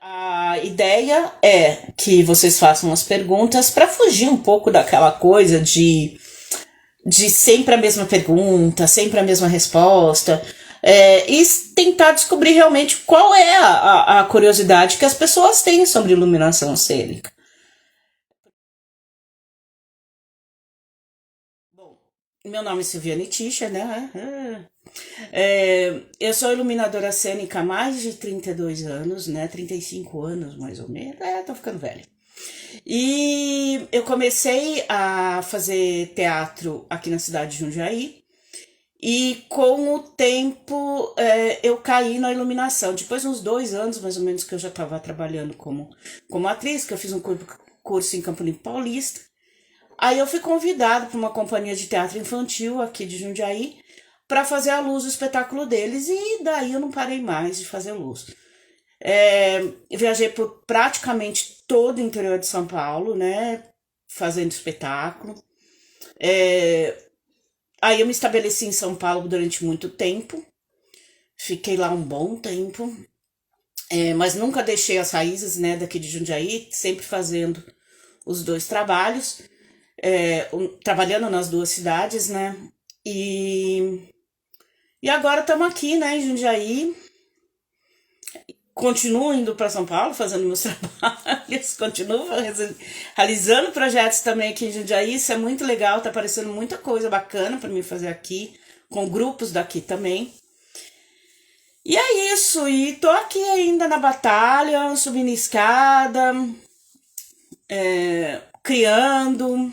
A ideia é que vocês façam as perguntas para fugir um pouco daquela coisa de sempre a mesma pergunta, sempre a mesma resposta, e tentar descobrir realmente qual é a curiosidade que as pessoas têm sobre iluminação cênica. Bom, meu nome é Silviane Tischer, né? Eu sou iluminadora cênica há mais de 32 anos, né? 35 anos, mais ou menos. Tô ficando velha. E eu comecei a fazer teatro aqui na cidade de Jundiaí. E com o tempo eu caí na iluminação. Depois de uns 2 anos, mais ou menos, que eu já estava trabalhando como atriz, que eu fiz um curso em Campo Limpo Paulista. Aí eu fui convidada para uma companhia de teatro infantil aqui de Jundiaí para fazer a luz do espetáculo deles. E daí eu não parei mais de fazer luz. Viajei por praticamente todo o interior de São Paulo, né? Fazendo espetáculo. É, Aí eu me estabeleci em São Paulo durante muito tempo. Fiquei lá um bom tempo. Mas nunca deixei as raízes, né, daqui de Jundiaí, sempre fazendo os dois trabalhos. Trabalhando nas duas cidades, né? E, e agora estamos aqui, né, em Jundiaí. Continuo indo para São Paulo fazendo meus trabalhos, continuo realizando projetos também aqui em Jundiaí. Isso é muito legal, tá aparecendo muita coisa bacana para mim fazer aqui, com grupos daqui também. E é isso, e tô aqui ainda na batalha, subindo escada, criando,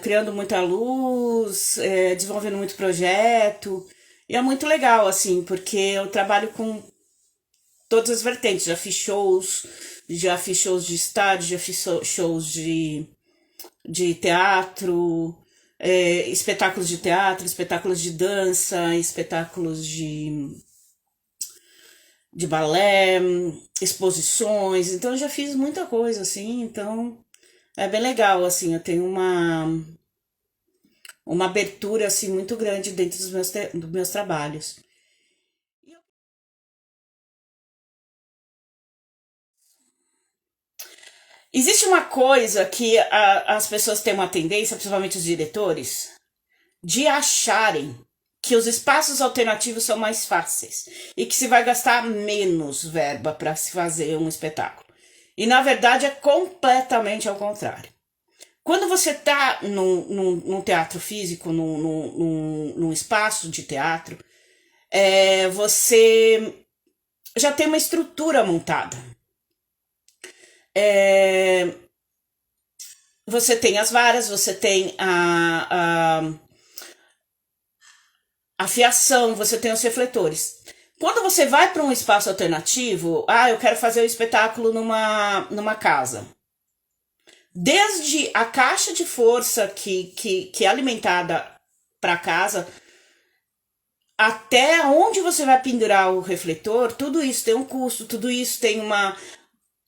criando muita luz, desenvolvendo muito projeto. E é muito legal, assim, porque eu trabalho com todas as vertentes. Já fiz shows de estádio, já fiz shows de teatro, espetáculos de teatro, espetáculos de dança, espetáculos de balé, exposições. Então eu já fiz muita coisa, assim. Então é bem legal, assim. Eu tenho uma abertura, assim, muito grande dentro dos meus trabalhos. Existe uma coisa que as pessoas têm uma tendência, principalmente os diretores, de acharem que os espaços alternativos são mais fáceis e que se vai gastar menos verba para se fazer um espetáculo. E na verdade é completamente ao contrário. Quando você está num teatro físico, num espaço de teatro, você já tem uma estrutura montada. É, Você tem as varas, você tem a fiação, você tem os refletores. Quando você vai para um espaço alternativo, eu quero fazer o espetáculo numa casa. Desde a caixa de força que é alimentada para casa, até onde você vai pendurar o refletor, tudo isso tem um custo, tudo isso tem uma.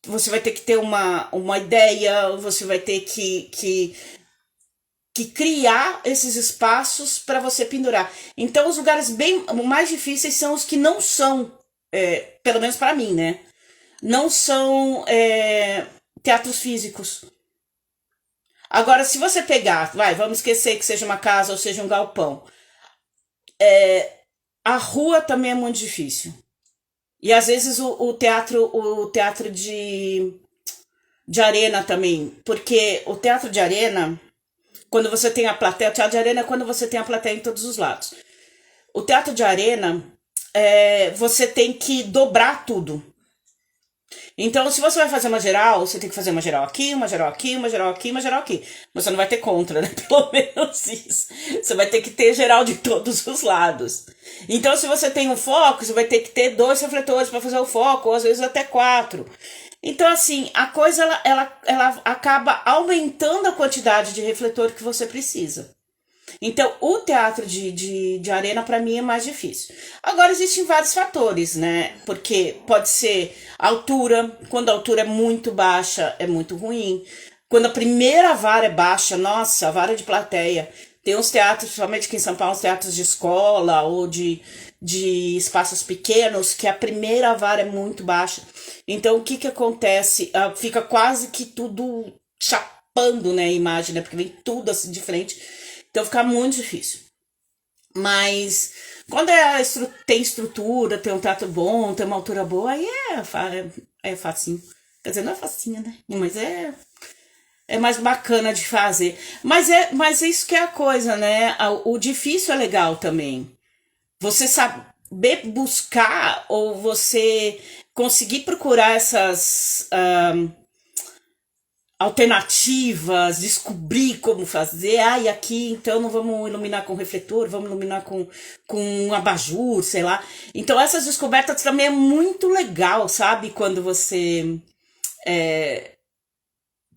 Você vai ter que ter uma ideia, você vai ter que criar esses espaços para você pendurar. Então, os lugares bem mais difíceis são os que não são, pelo menos para mim, né? Não são teatros físicos. Agora, se você pegar, vamos esquecer que seja uma casa ou seja um galpão, a rua também é muito difícil. E às vezes o teatro de arena também, porque o teatro de arena, quando você tem a plateia, o teatro de arena é quando você tem a plateia em todos os lados. O teatro de arena, você tem que dobrar tudo. Então, se você vai fazer uma geral, você tem que fazer uma geral aqui, uma geral aqui, uma geral aqui, uma geral aqui. Você não vai ter contra, né? Pelo menos isso. Você vai ter que ter geral de todos os lados. Então, se você tem um foco, você vai ter que ter 2 refletores para fazer o foco, ou às vezes até 4. Então, assim, a coisa ela acaba aumentando a quantidade de refletor que você precisa. Então, o teatro de arena, para mim, é mais difícil. Agora, existem vários fatores, né? Porque pode ser a altura, quando a altura é muito baixa, é muito ruim. Quando a primeira vara é baixa, nossa, a vara de plateia, Tem uns teatros, principalmente aqui em São Paulo, uns teatros de escola ou de espaços pequenos, que a primeira vara é muito baixa. Então, o que que acontece? Fica quase que tudo chapando, né, a imagem, né? Porque vem tudo assim de frente. Então, fica muito difícil. Mas quando tem estrutura, tem um teatro bom, tem uma altura boa, aí é facinho. Quer dizer, não é facinho, né? Mas é mais bacana de fazer. Mas é isso que é a coisa, né? O difícil é legal também. Você saber buscar ou você conseguir procurar essas alternativas, descobrir como fazer. Ah, e aqui então não vamos iluminar com refletor, vamos iluminar com um abajur, sei lá. Então essas descobertas também é muito legal, sabe? Quando você.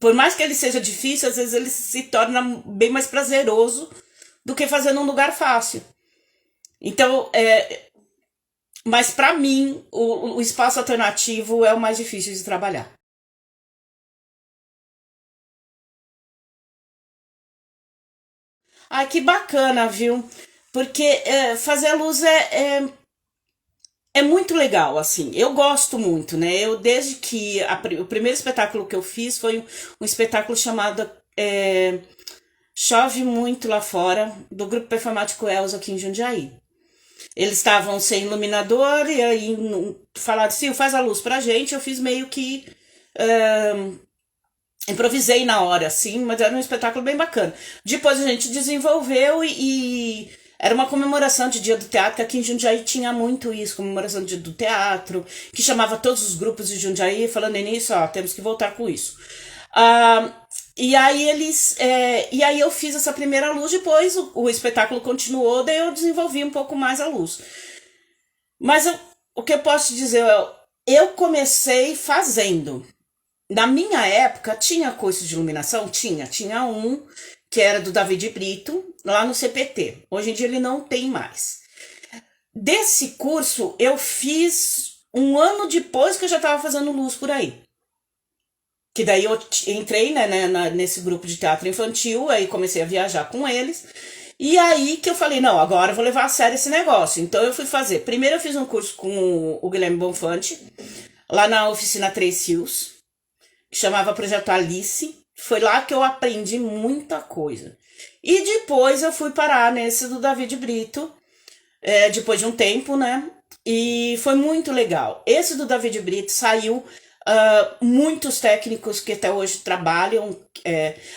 Por mais que ele seja difícil, às vezes ele se torna bem mais prazeroso do que fazer num lugar fácil. Então, mas para mim, o espaço alternativo é o mais difícil de trabalhar. Ai, que bacana, viu? Porque fazer a luz é muito legal, assim. Eu gosto muito, né? Eu, desde que o primeiro espetáculo que eu fiz foi um espetáculo chamado Chove Muito Lá Fora, do grupo performático Elza aqui em Jundiaí. Eles estavam sem iluminador e aí falaram assim, faz a luz pra gente. Eu fiz meio que improvisei na hora, assim, mas era um espetáculo bem bacana. Depois a gente desenvolveu e era uma comemoração de Dia do Teatro, que aqui em Jundiaí tinha muito isso, comemoração de Dia do Teatro, que chamava todos os grupos de Jundiaí, falando nisso, ó, temos que voltar com isso. E aí eu fiz essa primeira luz, depois o espetáculo continuou, daí eu desenvolvi um pouco mais a luz. Mas o que eu posso te dizer, eu comecei fazendo. Na minha época, tinha curso de iluminação? Tinha um que era do David Brito, lá no CPT. Hoje em dia ele não tem mais. Desse curso, eu fiz um ano depois que eu já estava fazendo luz por aí. Que daí eu entrei, né, nesse grupo de teatro infantil, aí comecei a viajar com eles. E aí que eu falei, não, agora eu vou levar a sério esse negócio. Então eu fui fazer. Primeiro eu fiz um curso com o Guilherme Bonfante, lá na oficina Três Rios, que chamava Projeto Alice. Foi lá que eu aprendi muita coisa. E depois eu fui parar nesse do David Brito, depois de um tempo, né? E foi muito legal. Esse do David Brito saiu muitos técnicos que até hoje trabalham.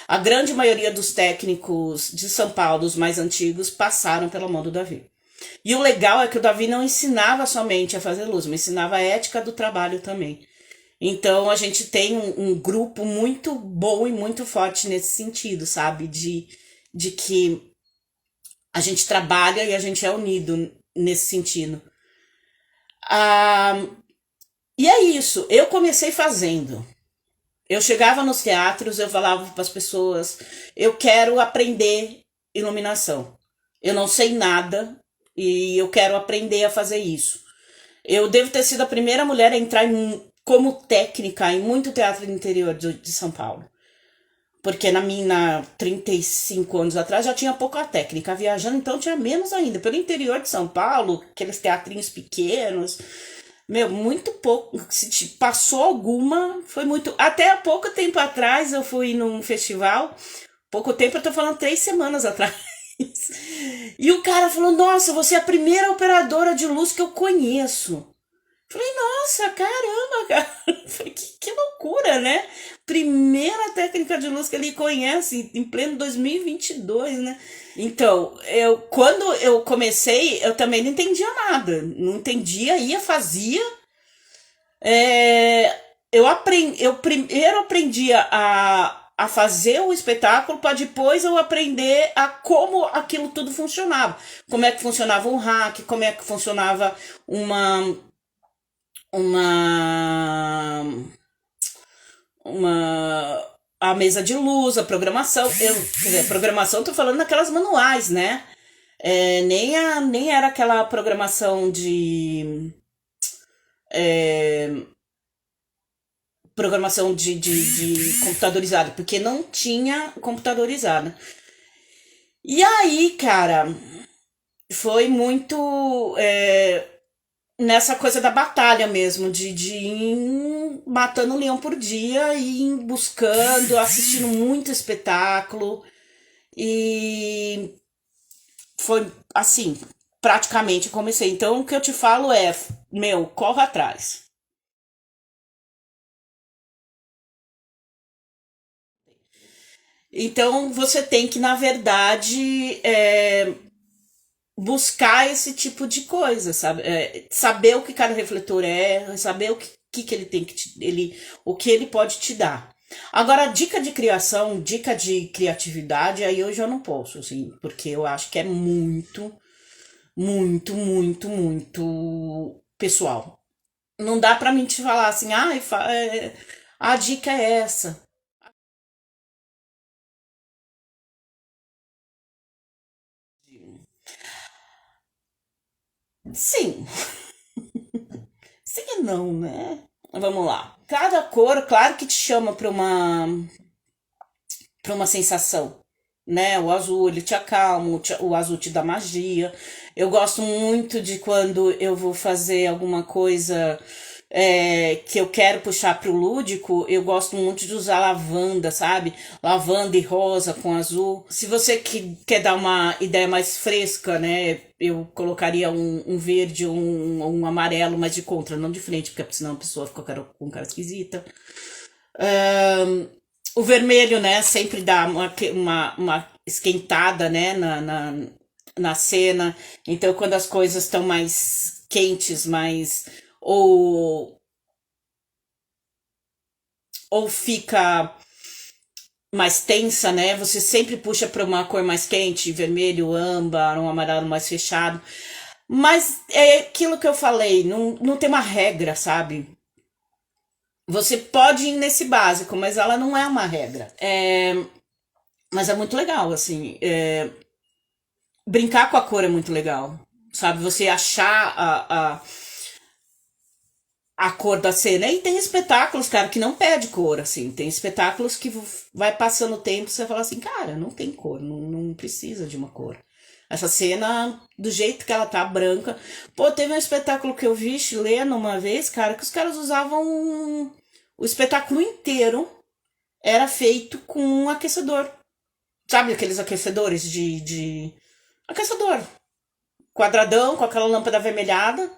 A grande maioria dos técnicos de São Paulo, os mais antigos, passaram pela mão do Davi. E o legal é que o Davi não ensinava somente a fazer luz, mas ensinava a ética do trabalho também. Então a gente tem um grupo muito bom e muito forte nesse sentido, sabe? De que a gente trabalha e a gente é unido nesse sentido. Ah, e é isso, eu comecei fazendo. Eu chegava nos teatros, eu falava para as pessoas, eu quero aprender iluminação. Eu não sei nada e eu quero aprender a fazer isso. Eu devo ter sido a primeira mulher a entrar como técnica em muito teatro do interior de São Paulo. Porque na minha 35 anos atrás já tinha pouca técnica. Viajando então tinha menos ainda. Pelo interior de São Paulo, aqueles teatrinhos pequenos. Meu, muito pouco. Se passou alguma, foi muito. Até há pouco tempo atrás eu fui num festival. Pouco tempo, eu tô falando 3 semanas atrás. E o cara falou: Nossa, você é a primeira operadora de luz que eu conheço. Falei, nossa, caramba, cara. Falei, que loucura, né? Primeira técnica de luz que ele conhece em pleno 2022, né? Então, quando eu comecei, eu também não entendia nada. Não entendia, ia, fazia. Eu primeiro aprendi a fazer o espetáculo para depois eu aprender a como aquilo tudo funcionava. Como é que funcionava um hack, como é que funcionava uma uma a mesa de luz, a programação. Quer dizer, a programação, tô falando daquelas manuais, né? Nem era aquela programação de computadorizada, porque não tinha computadorizada. E aí, cara, foi muito nessa coisa da batalha mesmo, de ir matando um leão por dia, e ir buscando, assistindo muito espetáculo. E foi assim, praticamente comecei. Então, o que eu te falo é, meu, corra atrás. Então, você tem que, na verdade, buscar esse tipo de coisa, sabe? Saber o que cada refletor é, saber que ele tem que o que ele pode te dar. Agora, dica de criação, dica de criatividade, aí eu já não posso, assim, porque eu acho que é muito, muito, muito, muito pessoal. Não dá pra mim te falar assim, a dica é essa. Sim, sim e não, né? Vamos lá. Cada cor, claro que te chama para uma sensação, né? O azul ele te acalma, o azul te dá magia. Eu gosto muito de quando eu vou fazer alguma coisa que eu quero puxar pro lúdico, eu gosto muito de usar lavanda, sabe? Lavanda e rosa com azul. Se você quer dar uma ideia mais fresca, né? Eu colocaria um verde, um amarelo, mas de contra, não de frente, porque senão a pessoa fica com cara esquisita. O vermelho, né, sempre dá uma esquentada, né, na cena. Então, quando as coisas estão mais quentes, mais ou, ou fica mais tensa, né, você sempre puxa para uma cor mais quente, vermelho, âmbar, um amarelo mais fechado. Mas é aquilo que eu falei, não tem uma regra, sabe? Você pode ir nesse básico, mas ela não é uma regra. Mas é muito legal, assim. Brincar com a cor é muito legal. Sabe? Você achar a cor da cena. E tem espetáculos, cara, que não pede cor, assim. Tem espetáculos que vai passando o tempo e você fala assim, cara, não tem cor, não precisa de uma cor. Essa cena, do jeito que ela tá branca. Pô, teve um espetáculo que eu vi chileno uma vez, cara, que os caras usavam o espetáculo inteiro era feito com um aquecedor. Sabe aqueles aquecedores de aquecedor quadradão com aquela lâmpada avermelhada.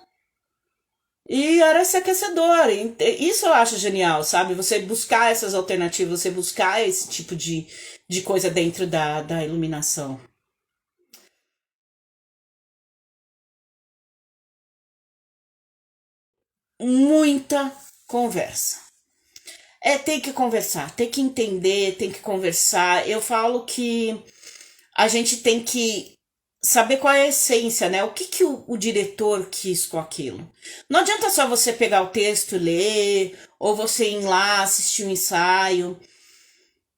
E era esse aquecedor. Isso eu acho genial, sabe? Você buscar essas alternativas, você buscar esse tipo de coisa dentro da iluminação. Muita conversa. Tem que conversar, tem que entender, tem que conversar. Eu falo que a gente tem que saber qual é a essência, né? O que o diretor quis com aquilo. Não adianta só você pegar o texto e ler, ou você ir lá assistir um ensaio.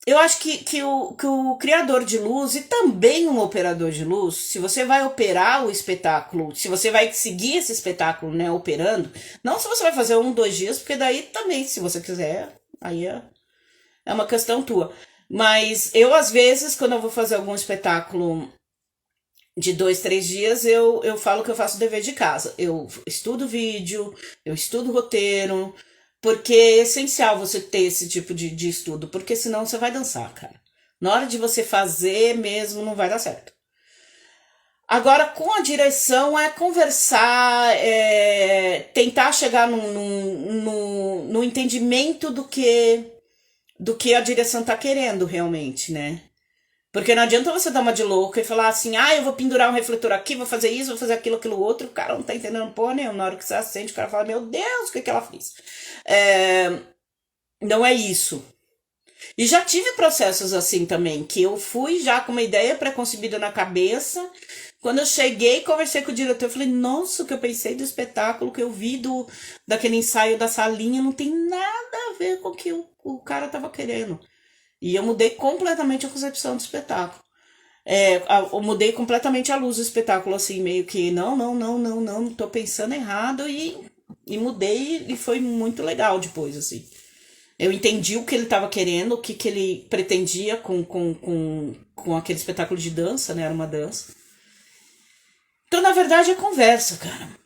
Eu acho que o criador de luz e também um operador de luz, se você vai operar o espetáculo, se você vai seguir esse espetáculo, né, operando, não se você vai fazer um, 2 dias, porque daí também, se você quiser, aí é uma questão tua. Mas eu, às vezes, quando eu vou fazer algum espetáculo de 2, 3 dias, eu falo que eu faço dever de casa. Eu estudo vídeo, eu estudo roteiro, porque é essencial você ter esse tipo de estudo, porque senão você vai dançar, cara. Na hora de você fazer mesmo, não vai dar certo. Agora, com a direção, é conversar, tentar chegar no entendimento do que a direção tá querendo realmente, né? Porque não adianta você dar uma de louca e falar assim, eu vou pendurar um refletor aqui, vou fazer isso, vou fazer aquilo, aquilo outro, o cara não tá entendendo porra nenhuma. Na hora que você acende, o cara fala, meu Deus, o que ela fez? É, não é isso. E já tive processos assim também, que eu fui já com uma ideia pré-concebida na cabeça. Quando eu cheguei, conversei com o diretor, eu falei, nossa, o que eu pensei do espetáculo, que eu vi daquele ensaio da salinha, não tem nada a ver com o que o cara tava querendo. E eu mudei completamente a concepção do espetáculo. Eu mudei completamente a luz do espetáculo, assim, meio que não, não, não, não, não, tô pensando errado e mudei e foi muito legal depois, assim. Eu entendi o que ele estava querendo, o que, que ele pretendia com aquele espetáculo de dança, né? Era uma dança. Então, na verdade, é conversa, cara.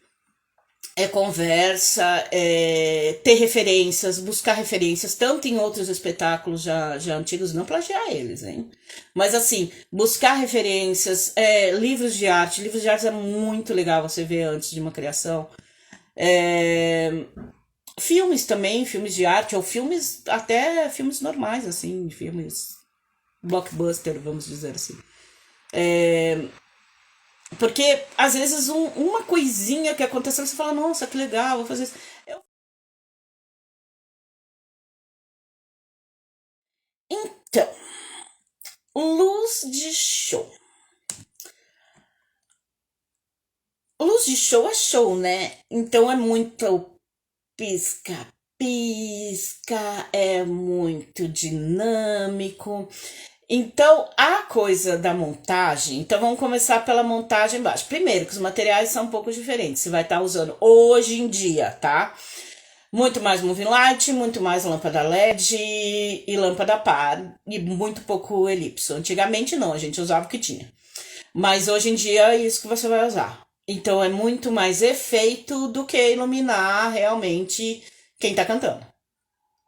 É conversa, é ter referências, buscar referências, tanto em outros espetáculos já antigos, não plagiar eles, hein? Mas assim, buscar referências, livros de arte. Livros de arte é muito legal você ver antes de uma criação. É, filmes também, filmes de arte, ou filmes, até filmes normais, assim, filmes blockbuster, vamos dizer assim. Porque às vezes uma coisinha que aconteceu, você fala, nossa, que legal, vou fazer isso. Então, luz de show. Luz de show é show, né? Então é muito pisca-pisca, é muito dinâmico. Então, a coisa da montagem, então vamos começar pela montagem baixa. Primeiro, que os materiais são um pouco diferentes. Você vai estar usando hoje em dia, tá? Muito mais moving light, muito mais lâmpada LED e lâmpada par e muito pouco elipso. Antigamente não, a gente usava o que tinha. Mas hoje em dia é isso que você vai usar. Então é muito mais efeito do que iluminar realmente quem tá cantando.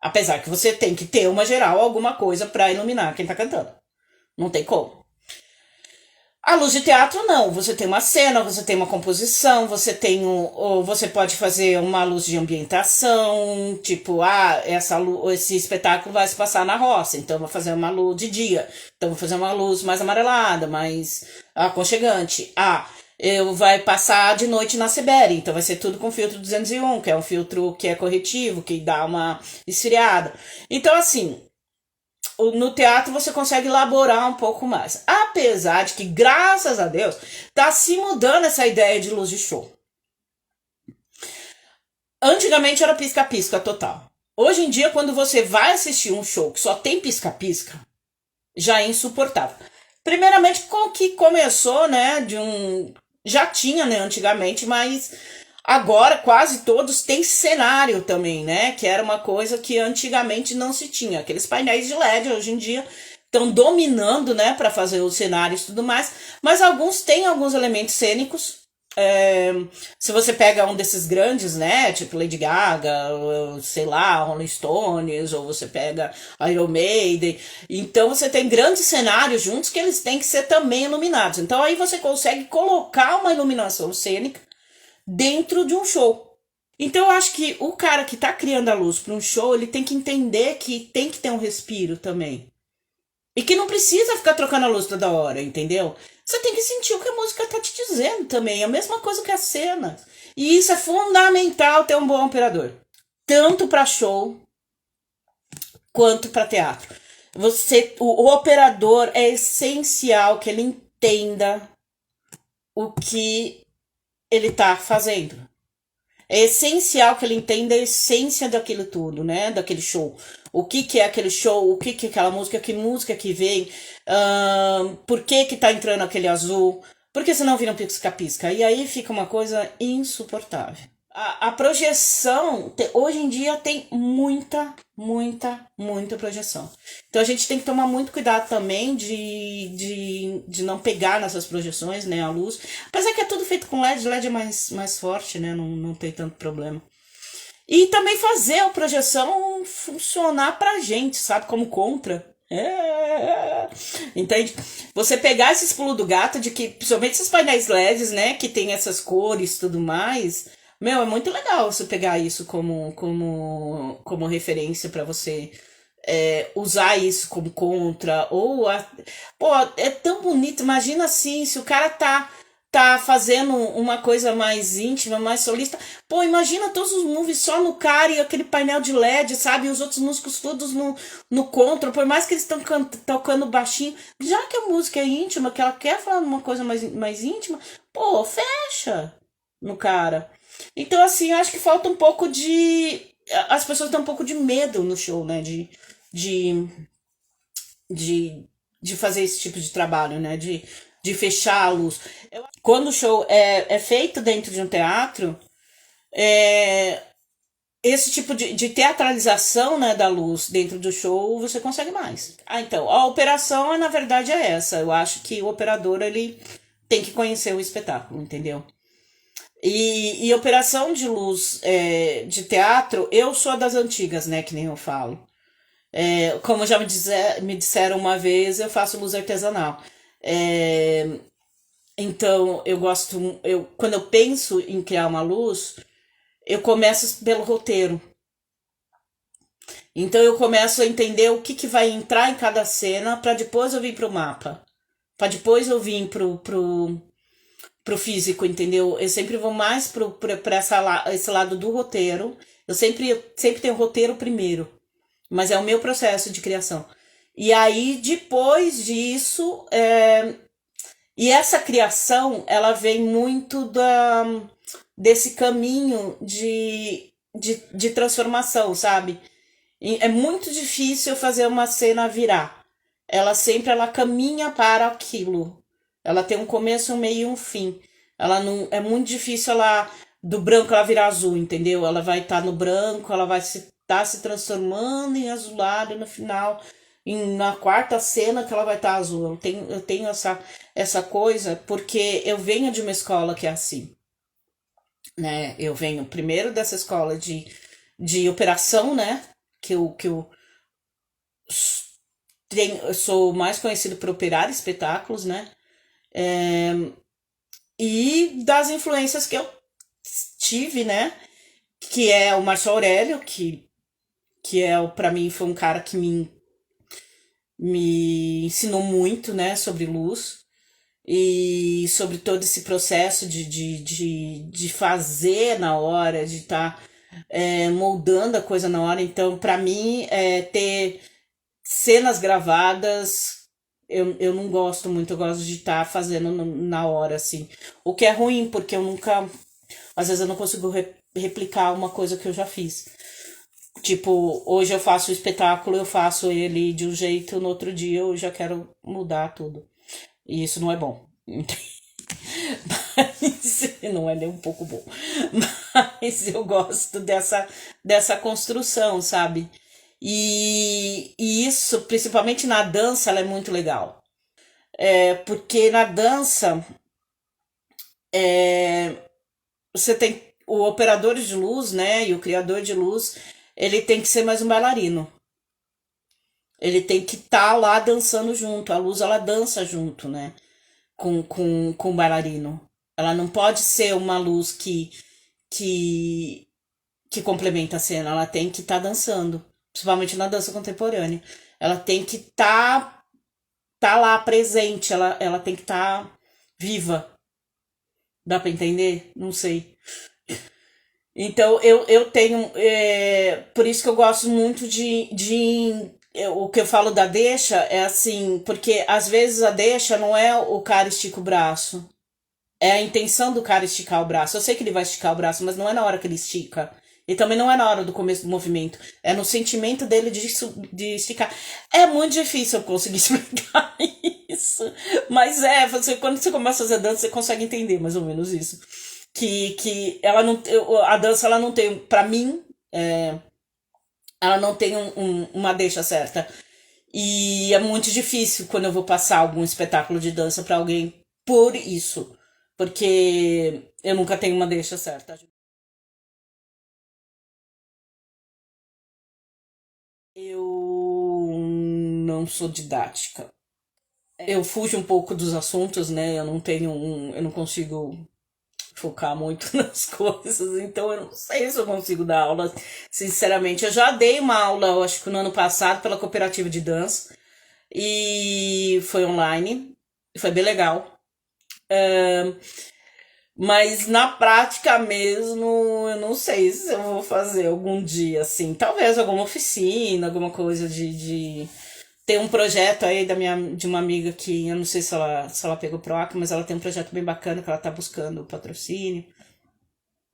Apesar que você tem que ter uma geral, alguma coisa para iluminar quem tá cantando. Não tem como. A luz de teatro não, você tem uma cena, você tem uma composição, você tem ou você pode fazer uma luz de ambientação, tipo, esse espetáculo vai se passar na roça, então eu vou fazer uma luz de dia, então eu vou fazer uma luz mais amarelada, mais aconchegante. Eu vai passar de noite na Sibéria, então vai ser tudo com filtro 201, que é um filtro que é corretivo, que dá uma esfriada. Então assim, no teatro você consegue elaborar um pouco mais. Apesar de que, graças a Deus, tá se mudando essa ideia de luz de show. Antigamente era pisca-pisca total. Hoje em dia, quando você vai assistir um show que só tem pisca-pisca, já é insuportável. Primeiramente, com que começou, né, já tinha, né, antigamente, mas agora quase todos têm cenário também, né? Que era uma coisa que antigamente não se tinha. Aqueles painéis de LED hoje em dia estão dominando, né, para fazer os cenários e tudo mais. Mas alguns têm alguns elementos cênicos. Se você pega um desses grandes, né, tipo Lady Gaga, ou, sei lá, Rolling Stones, ou você pega Iron Maiden, então você tem grandes cenários juntos que eles têm que ser também iluminados. Então aí você consegue colocar uma iluminação cênica dentro de um show. Então eu acho que o cara que tá criando a luz para um show, ele tem que entender que tem que ter um respiro também. E que não precisa ficar trocando a luz toda hora, entendeu? Você tem que sentir o que a música tá te dizendo também. É a mesma coisa que a cena. E isso é fundamental ter um bom operador. Tanto para show quanto para teatro. O operador é essencial que ele entenda o que ele tá fazendo. É essencial que ele entenda a essência daquilo tudo, né? Daquele show. O que que é aquele show, o que que é aquela música, que música que vem, por que que tá entrando aquele azul, porque senão vira um pisca-pisca. E aí fica uma coisa insuportável. A projeção, hoje em dia tem muita projeção. Então a gente tem que tomar muito cuidado também de não pegar nessas projeções, né, a luz. Apesar que é tudo feito com LED, LED é mais forte, né, não tem tanto problema. E também fazer a projeção funcionar pra gente, sabe, como contra. Entende? Você pegar esses pulos do gato de que, principalmente esses painéis LEDs, né, que tem essas cores e tudo mais, meu, é muito legal você pegar isso como referência pra você usar isso como contra, pô, é tão bonito, imagina assim, se o cara tá fazendo uma coisa mais íntima, mais solista, pô, imagina todos os movies só no cara e aquele painel de LED, sabe, e os outros músicos todos no contra, por mais que eles estão tocando baixinho, já que a música é íntima, que ela quer falar uma coisa mais íntima, pô, fecha no cara. Então, assim, eu acho que falta um pouco de. As pessoas têm um pouco de medo no show, né? De, de, de fazer esse tipo de trabalho, né? De fechar a luz. Quando o show é feito dentro de um teatro, é, esse tipo de teatralização, né, da luz dentro do show, você consegue mais. Ah, então, a operação, na verdade, é essa. Eu acho que o operador, ele tem que conhecer o espetáculo, entendeu? E operação de luz de teatro, eu sou das antigas, né, que nem eu falo. Como já me disseram uma vez, eu faço luz artesanal. É, então, quando eu penso em criar uma luz, eu começo pelo roteiro. Então eu começo a entender o que vai entrar em cada cena para depois eu vir pro mapa. Para depois eu vir pro físico, entendeu? Eu sempre vou mais pra esse lado do roteiro. Eu sempre tenho o roteiro primeiro, mas é o meu processo de criação. E aí, depois disso, e essa criação, ela vem muito desse caminho de transformação, sabe? E é muito difícil fazer uma cena virar. Ela caminha para aquilo. Ela tem um começo, um meio e um fim. Ela não é muito difícil ela do branco ela virar azul, entendeu? Ela vai estar no branco, ela vai se transformando em azulado e no final, na quarta cena que ela vai estar azul. Eu tenho essa coisa porque eu venho de uma escola que é assim, né? Eu venho primeiro dessa escola de operação, né? Que eu eu sou mais conhecido por operar espetáculos, né? E das influências que eu tive, né? Que é o Marcio Aurélio, que para mim foi um cara que me ensinou muito, né? Sobre luz e sobre todo esse processo de fazer na hora, de estar moldando a coisa na hora. Então, para mim, ter cenas gravadas, eu não gosto muito, eu gosto de estar fazendo na hora, assim. O que é ruim, porque eu nunca. Às vezes eu não consigo replicar uma coisa que eu já fiz. Tipo, hoje eu faço o espetáculo, eu faço ele de um jeito, no outro dia eu já quero mudar tudo. E isso não é bom. Mas não é nem um pouco bom. Mas eu gosto dessa construção, sabe? E isso, principalmente na dança, ela é muito legal. Porque na dança, você tem o operador de luz, né? E o criador de luz, ele tem que ser mais um bailarino. Ele tem que estar lá dançando junto. A luz, ela dança junto, né? Com o bailarino. Ela não pode ser uma luz que, que complementa a cena. Ela tem que estar dançando. Principalmente na dança contemporânea. Ela tem que tá lá presente. Ela tem que estar viva. Dá pra entender? Não sei. Então eu tenho. Por isso que eu gosto muito o que eu falo da deixa é assim, porque às vezes a deixa não é o cara estica o braço. É a intenção do cara esticar o braço. Eu sei que ele vai esticar o braço, mas não é na hora que ele estica. E também não é na hora do começo do movimento. É no sentimento dele de esticar. É muito difícil eu conseguir explicar isso. Mas quando você começa a fazer dança, você consegue entender mais ou menos isso. Que ela não, a dança ela não tem, pra mim, ela não tem uma deixa certa. E é muito difícil quando eu vou passar algum espetáculo de dança pra alguém por isso. Porque eu nunca tenho uma deixa certa. Eu não sou didática. Eu fujo um pouco dos assuntos, né? Eu não consigo focar muito nas coisas, então eu não sei se eu consigo dar aula, sinceramente. Eu já dei uma aula, eu acho que no ano passado, pela cooperativa de dança, e foi online, e foi bem legal. Mas na prática mesmo, eu não sei se eu vou fazer algum dia, assim. Talvez alguma oficina, alguma coisa de. Tem um projeto aí de uma amiga que eu não sei se ela pegou PROAC, mas ela tem um projeto bem bacana que ela tá buscando patrocínio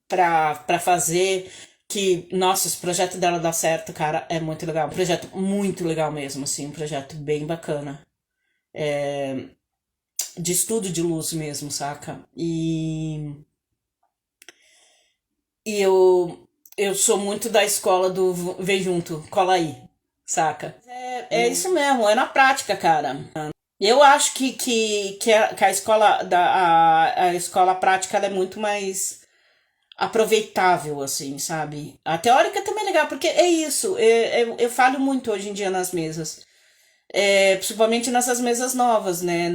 pra fazer. Que, nossa, esse projeto dela dá certo, cara, é muito legal. Um projeto muito legal mesmo, assim, um projeto bem bacana. De estudo de luz mesmo, saca? E eu eu sou muito da escola do vem junto, cola aí, saca? É isso mesmo, é na prática, cara. Eu acho que a escola a escola prática ela é muito mais aproveitável, assim, sabe? A teórica também é legal, porque é isso, eu falo muito hoje em dia nas mesas. Principalmente nessas mesas novas, né?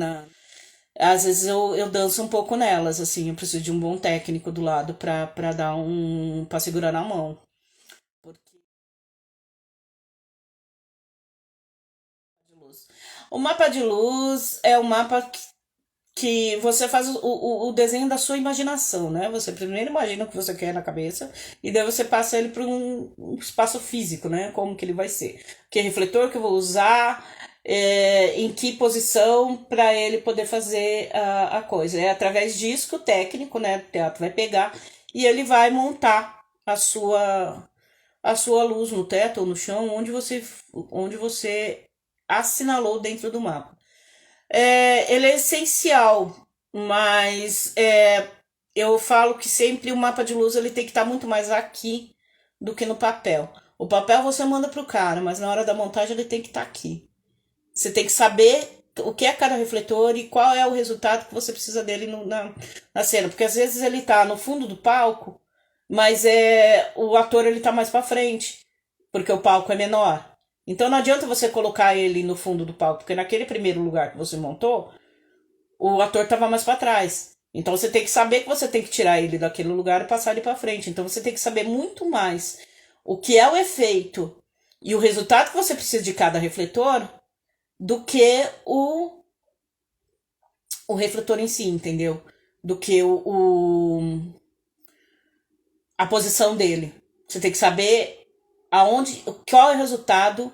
Às vezes eu danço um pouco nelas, assim, eu preciso de um bom técnico do lado pra dar pra segurar na mão. Porque o mapa de luz é o mapa que você faz o desenho da sua imaginação, né? Você primeiro imagina o que você quer na cabeça e daí você passa ele para um espaço físico, né? Como que ele vai ser. Que refletor que eu vou usar, em que posição para ele poder fazer a coisa. É através disso que o técnico, né, do teatro vai pegar e ele vai montar a sua luz no teto ou no chão onde você assinalou dentro do mapa. Ele é essencial, mas eu falo que sempre o mapa de luz ele tem que estar muito mais aqui do que no papel. O papel você manda pro cara, mas na hora da montagem ele tem que estar aqui. Você tem que saber o que é cada refletor e qual é o resultado que você precisa dele na cena. Porque às vezes ele tá no fundo do palco, mas o ator ele tá mais para frente, porque o palco é menor. Então não adianta você colocar ele no fundo do palco, porque naquele primeiro lugar que você montou, o ator estava mais para trás. Então você tem que saber que você tem que tirar ele daquele lugar e passar ele para frente. Então você tem que saber muito mais o que é o efeito e o resultado que você precisa de cada refletor do que o refletor em si, entendeu? Do que a posição dele. Você tem que saber qual é o resultado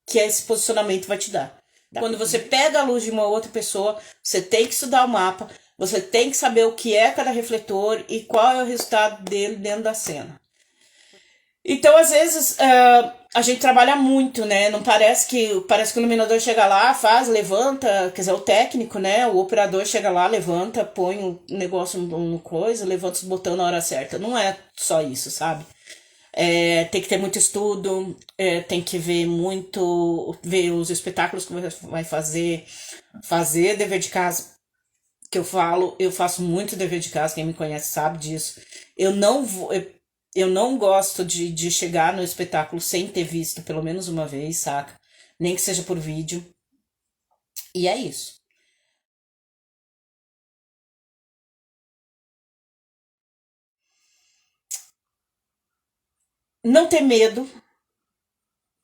que esse posicionamento vai te dar. Quando você pega a luz de uma outra pessoa, você tem que estudar o mapa, você tem que saber o que é cada refletor e qual é o resultado dele dentro da cena. Então, às vezes, a gente trabalha muito, né? Não parece que o iluminador chega lá, faz, levanta, quer dizer, o técnico, né? O operador chega lá, levanta, põe o negócio no coisa, levanta os botões na hora certa. Não é só isso, sabe? Tem que ter muito estudo, tem que ver muito, ver os espetáculos que você vai fazer dever de casa, que eu faço muito dever de casa, quem me conhece sabe disso. Eu não vou, eu não gosto de chegar no espetáculo sem ter visto pelo menos uma vez, saca? Nem que seja por vídeo. E é isso. Não ter medo,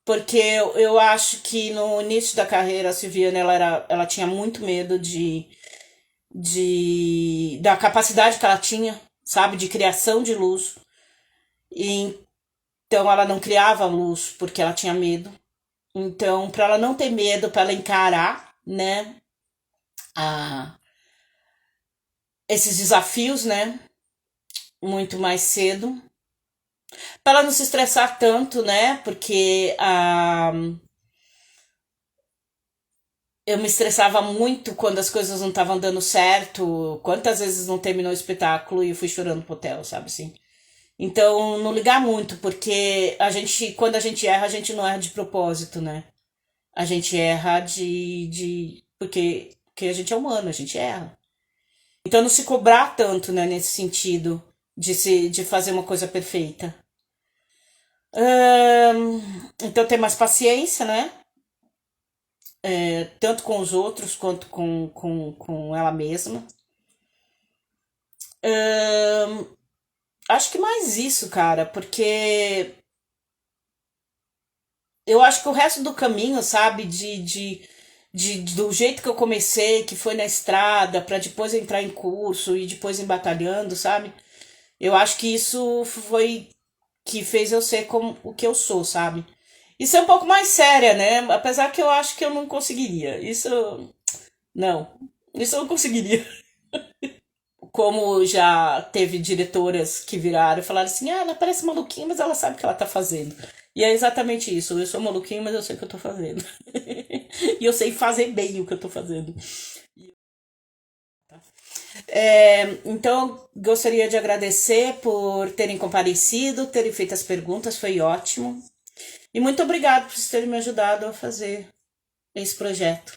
porque eu acho que no início da carreira a Silviana ela tinha muito medo da capacidade que ela tinha, sabe, de criação de luz. E então ela não criava luz porque ela tinha medo. Então, para ela não ter medo, para ela encarar, né, a, esses desafios, né, muito mais cedo, para ela não se estressar tanto, né, porque eu me estressava muito quando as coisas não estavam dando certo. Quantas vezes não terminou o espetáculo e eu fui chorando pro hotel, sabe assim? Então, não ligar muito, porque quando a gente erra, a gente não erra de propósito, né? A gente erra porque a gente é humano, a gente erra. Então, não se cobrar tanto, né, nesse sentido, de fazer uma coisa perfeita. Então, ter mais paciência, né? Tanto com os outros quanto com ela mesma. Acho que mais isso, cara, porque eu acho que o resto do caminho, sabe, do jeito que eu comecei, que foi na estrada, pra depois entrar em curso e depois em batalhando, sabe? Eu acho que isso foi que fez eu ser como o que eu sou, sabe? Isso é um pouco mais séria, né? Apesar que eu acho que eu não conseguiria. Não. Isso eu não conseguiria. Como já teve diretoras que viraram e falaram assim: ah, ela parece maluquinha, mas ela sabe o que ela tá fazendo. E é exatamente isso. Eu sou maluquinho, mas eu sei o que eu tô fazendo. E eu sei fazer bem o que eu tô fazendo. Então, gostaria de agradecer por terem comparecido, terem feito as perguntas, foi ótimo. E muito obrigado por terem me ajudado a fazer esse projeto.